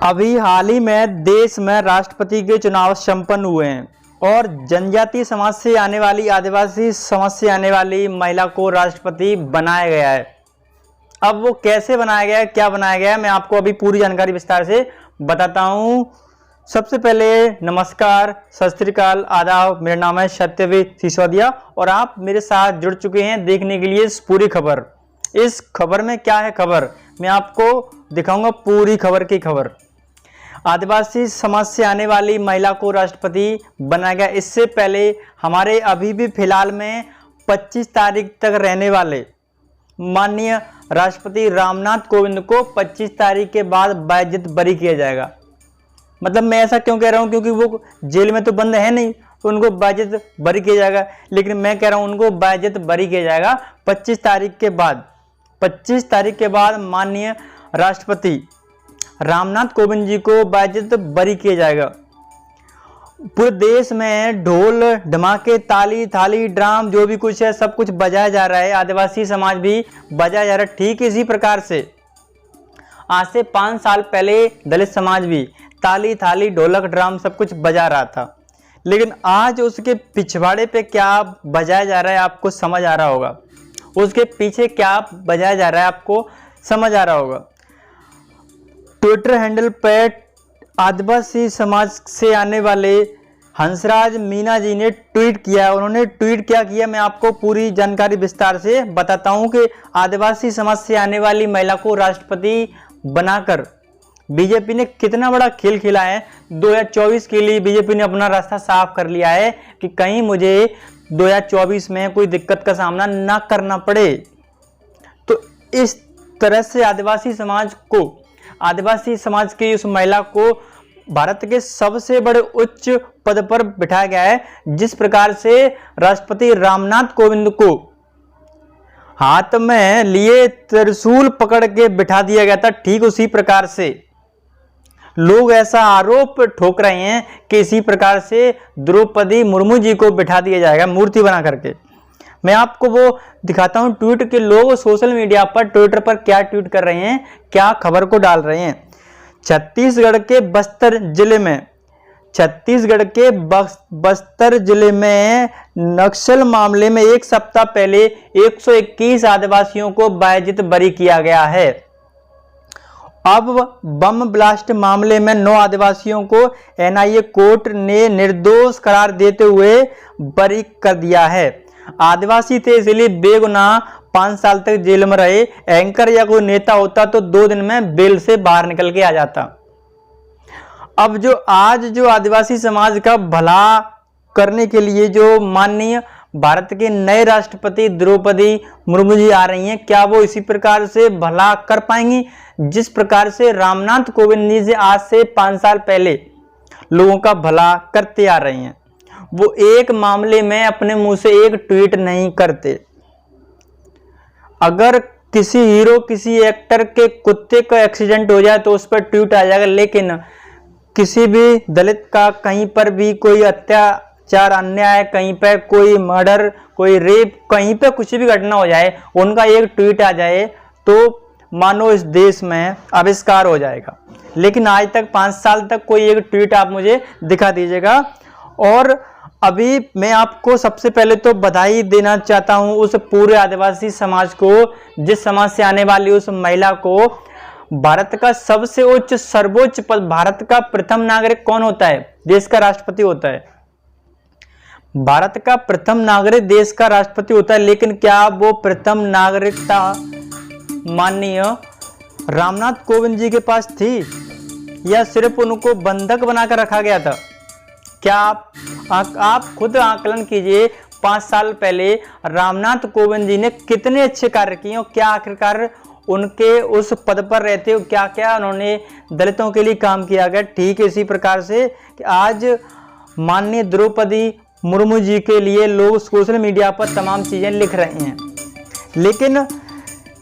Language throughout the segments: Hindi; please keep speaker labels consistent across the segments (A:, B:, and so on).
A: अभी हाल ही में देश में राष्ट्रपति के चुनाव संपन्न हुए हैं और जनजातीय समाज से आने वाली, आदिवासी समाज से आने वाली महिला को राष्ट्रपति बनाया गया है। अब वो कैसे बनाया गया है, क्या बनाया गया है, मैं आपको अभी पूरी जानकारी विस्तार से बताता हूं। सबसे पहले नमस्कार, सत श्री अकाल, आदाब। मेरा नाम है सत्यवीर सिसोदिया और आप मेरे साथ जुड़ चुके हैं देखने के लिए इस पूरी खबर। इस खबर में क्या है, खबर मैं आपको दिखाऊंगा, पूरी खबर की खबर। आदिवासी समाज से आने वाली महिला को राष्ट्रपति बनाया गया। इससे पहले हमारे अभी भी फिलहाल में 25 तारीख तक रहने वाले माननीय राष्ट्रपति रामनाथ कोविंद को 25 तारीख के बाद बाइज्जत बरी किया जाएगा। मतलब मैं ऐसा क्यों कह रहा हूं, क्योंकि वो जेल में तो बंद है नहीं, तो उनको बाइज्जत बरी किया जाएगा। लेकिन मैं कह रहा हूं उनको बाइज्जत बरी किया जाएगा 25 तारीख के बाद। 25 तारीख के बाद माननीय राष्ट्रपति रामनाथ कोविंद जी को बाइज्जत बरी किया जाएगा। पूरे देश में ढोल धमाके, ताली थाली, ड्राम, जो भी कुछ है सब कुछ बजाया जा रहा है। आदिवासी समाज भी बजाया जा रहा है। ठीक इसी प्रकार से आज से 5 साल पहले दलित समाज भी ताली थाली, ढोलक, ड्राम सब कुछ बजा रहा था। लेकिन आज उसके पिछवाड़े पे क्या बजाया जा रहा है आपको समझ आ रहा होगा। उसके पीछे क्या बजाया जा रहा है आपको समझ आ रहा होगा। ट्विटर हैंडल पर आदिवासी समाज से आने वाले हंसराज मीना जी ने ट्वीट किया। उन्होंने ट्वीट क्या किया, मैं आपको पूरी जानकारी विस्तार से बताता हूं कि आदिवासी समाज से आने वाली महिला को राष्ट्रपति बनाकर बीजेपी ने कितना बड़ा खेल खेला है। 2024 के लिए बीजेपी ने अपना रास्ता साफ कर लिया है कि कहीं मुझे 2024 में कोई दिक्कत का सामना ना करना पड़े। तो इस तरह से आदिवासी समाज की उस महिला को भारत के सबसे बड़े उच्च पद पर बिठाया गया है। जिस प्रकार से राष्ट्रपति रामनाथ कोविंद को हाथ में लिए त्रिशूल पकड़ के बिठा दिया गया था, ठीक उसी प्रकार से लोग ऐसा आरोप ठोक रहे हैं कि इसी प्रकार से द्रौपदी मुर्मू जी को बिठा दिया जाएगा मूर्ति बना करके। मैं आपको वो दिखाता हूं ट्वीट के लोग सोशल मीडिया पर, ट्विटर पर क्या ट्वीट कर रहे हैं, क्या खबर को डाल रहे हैं। छत्तीसगढ़ के बस्तर जिले में नक्सल मामले में एक सप्ताह पहले 121 आदिवासियों को बाइज्जत बरी किया गया है। अब बम ब्लास्ट मामले में 9 आदिवासियों को एनआईए कोर्ट ने निर्दोष करार देते हुए बरी कर दिया है। आदिवासी थे इसलिए बेगुनाह 5 साल तक जेल में रहे। एंकर या कोई नेता होता तो 2 दिन में बेल से बाहर निकल के आ जाता। अब जो आदिवासी समाज का भला करने के लिए जो माननीय भारत के नए राष्ट्रपति द्रौपदी मुर्मू जी आ रही हैं, क्या वो इसी प्रकार से भला कर पाएंगी जिस प्रकार से रामनाथ कोविंद जी से आज से 5 साल पहले लोगों का भला करते आ रहे हैं। वो एक मामले में अपने मुंह से एक ट्वीट नहीं करते। अगर किसी हीरो, किसी एक्टर के कुत्ते का एक्सीडेंट हो जाए तो उस पर ट्वीट आ जाएगा, लेकिन किसी भी दलित का कहीं पर भी कोई अत्याचार, अन्याय, कहीं पर कोई मर्डर, कोई रेप, कहीं पर कुछ भी घटना हो जाए, उनका एक ट्वीट आ जाए तो मानो इस देश में आविष्कार हो जाएगा। लेकिन आज तक 5 साल तक कोई एक ट्वीट आप मुझे दिखा दीजिएगा। और अभी मैं आपको सबसे पहले तो बधाई देना चाहता हूं उस पूरे आदिवासी समाज को, जिस समाज से आने वाली उस महिला को भारत का सबसे उच्च सर्वोच्च पद, भारत का प्रथम नागरिक कौन होता है? देश का राष्ट्रपति होता है। भारत का प्रथम नागरिक देश का राष्ट्रपति होता है। लेकिन क्या वो प्रथम नागरिकता माननीय रामनाथ कोविंद जी के पास थी या सिर्फ उनको बंधक बनाकर रखा गया था? क्या आप खुद आकलन कीजिए, 5 साल पहले रामनाथ कोविंद जी ने कितने अच्छे कार्य किए और क्या आखिरकार उनके उस पद पर रहते हो क्या क्या उन्होंने दलितों के लिए काम किया गया। ठीक इसी प्रकार से कि आज माननीय द्रौपदी मुर्मू जी के लिए लोग सोशल मीडिया पर तमाम चीजें लिख रहे हैं। लेकिन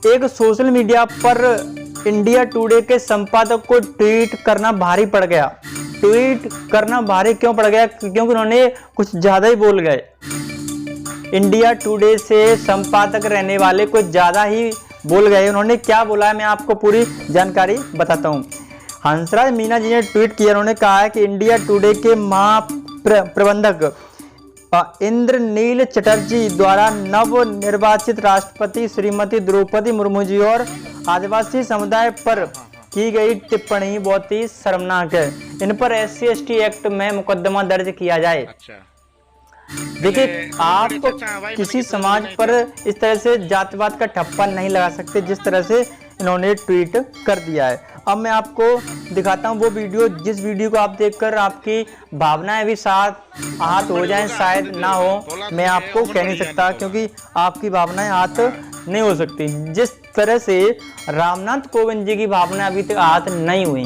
A: एक सोशल मीडिया पर इंडिया टुडे के संपादक को ट्वीट करना भारी पड़ गया। ट्वीट करना भारी क्यों पड़ गया? क्योंकि उन्होंने कुछ ज्यादा ही बोल गए। इंडिया टुडे से संपादक रहने वाले कुछ ज्यादा ही बोल गए। उन्होंने क्या बोला है मैं आपको पूरी जानकारी बताता हूं। हंसराज मीना जी ने ट्वीट किया, उन्होंने कहा है कि इंडिया टुडे के महाप्रबंधक इंद्रनील चटर्जी द्वारा नव निर्वाचित राष्ट्रपति श्रीमती द्रौपदी मुर्मू जी और आदिवासी समुदाय पर की गई टिप्पणी बहुत ही शर्मनाक है। इन पर SC/ST एक्ट में मुकदमा दर्ज किया जाए। देखिए, आप किसी समाज पर इस तरह से जातिवाद का ठप्पा नहीं लगा सकते जिस तरह से इन्होंने ट्वीट कर दिया है। अब मैं आपको दिखाता हूँ वो वीडियो, जिस वीडियो को आप देखकर आपकी भावनाएं भी साथ आहत हो जाएं, शायद ना हो, मैं आपको कह नहीं सकता, क्योंकि आपकी भावनाएं आहत नहीं हो सकती। जिस तरह से रामनाथ कोविंद जी की भावनाएं अभी तक आहत नहीं हुई।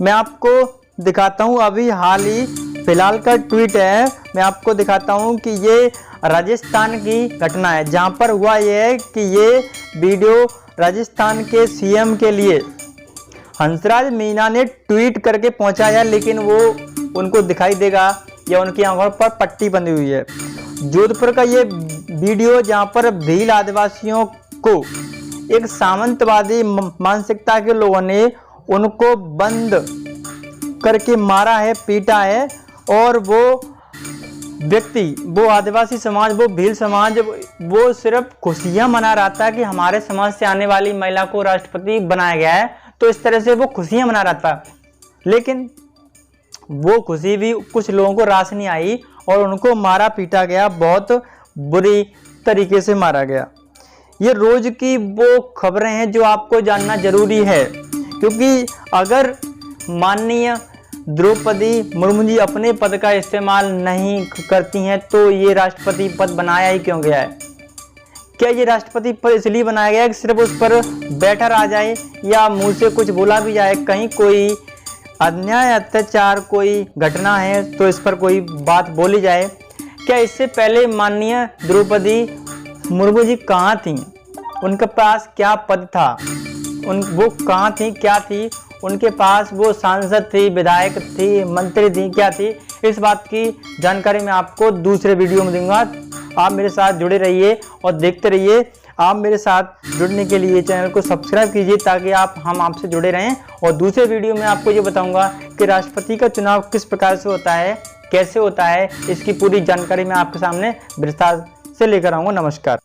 A: मैं आपको दिखाता हूँ, अभी हाल ही फिलहाल का ट्वीट है, मैं आपको दिखाता हूँ कि ये राजस्थान की घटना है, जहाँ पर हुआ ये है कि ये वीडियो राजस्थान के CM के लिए हंसराज मीना ने ट्वीट करके पहुंचाया, लेकिन वो उनको दिखाई देगा या उनकी आंखों पर पट्टी बंधी हुई है। जोधपुर का ये वीडियो, जहां पर भील आदिवासियों को एक सामंतवादी मानसिकता के लोगों ने उनको बंद करके मारा है, पीटा है, और वो व्यक्ति, वो आदिवासी समाज, वो भील समाज, वो सिर्फ खुशियां मना रहा था कि हमारे समाज से आने वाली महिला को राष्ट्रपति बनाया गया है, तो इस तरह से वो खुशियां मना रहा था। लेकिन वो खुशी भी कुछ लोगों को रास नहीं आई और उनको मारा पीटा गया, बहुत बुरी तरीके से मारा गया। ये रोज की वो खबरें हैं जो आपको जानना जरूरी है, क्योंकि अगर माननीय द्रौपदी मुर्मू जी अपने पद का इस्तेमाल नहीं करती हैं तो ये राष्ट्रपति पद बनाया ही क्यों गया है? क्या ये राष्ट्रपति पद इसलिए बनाया गया है कि सिर्फ उस पर बैठा रह जाए या मुंह से कुछ बोला भी जाए, कहीं कोई अन्याय अत्याचार कोई घटना है तो इस पर कोई बात बोली जाए? क्या इससे पहले माननीय द्रौपदी मुर्मू जी कहाँ थी? उनके पास क्या पद था? वो कहाँ थी, क्या थी? उनके पास वो सांसद थी, विधायक थी, मंत्री थी, क्या थी? इस बात की जानकारी मैं आपको दूसरे वीडियो में दूंगा। आप मेरे साथ जुड़े रहिए और देखते रहिए। आप मेरे साथ जुड़ने के लिए चैनल को सब्सक्राइब कीजिए ताकि हम आपसे जुड़े रहें। और दूसरे वीडियो में आपको ये बताऊंगा कि राष्ट्रपति का चुनाव किस प्रकार से होता है, कैसे होता है, इसकी पूरी जानकारी मैं आपके सामने विस्तार से लेकर आऊंगा। नमस्कार।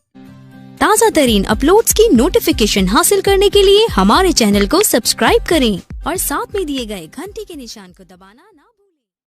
B: ताज़ा तरीन अपलोड्स की नोटिफिकेशन हासिल करने के लिए हमारे चैनल को सब्सक्राइब करें और साथ में दिए गए घंटी के निशान को दबाना ना